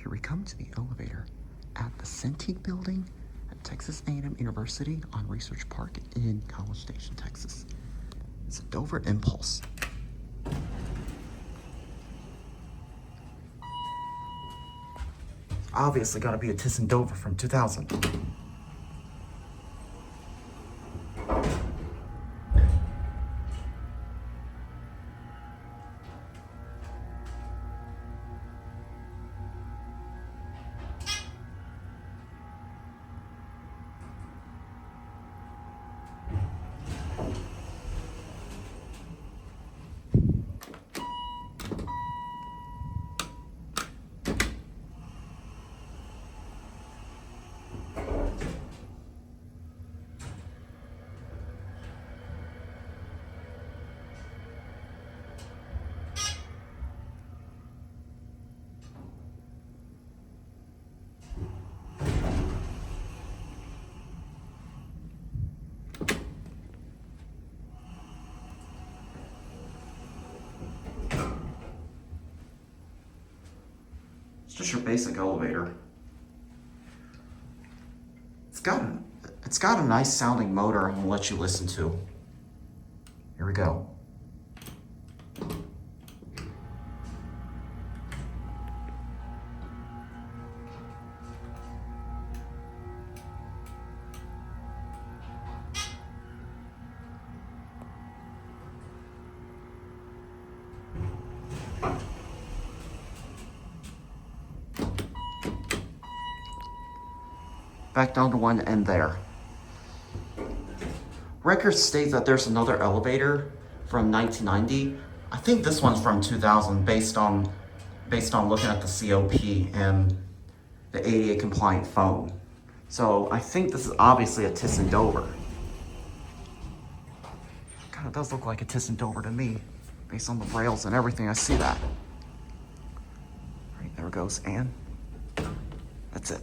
Here we come to the elevator at the Centeq building at Texas A&M University on Research Park in College Station, Texas. It's a Dover Impulse. Obviously gotta be a ThyssenDover from 2000. It's just your basic elevator. It's got a nice sounding motor I'm gonna let you listen to. Here we go. Back down to one end there. Records state that there's another elevator from 1990. I think this one's from 2000 based on looking at the COP and the ADA compliant phone. So I think this is obviously a ThyssenDover. God, it does look like a ThyssenDover to me, based on the rails and everything. I see that. All right, there it goes, and that's it.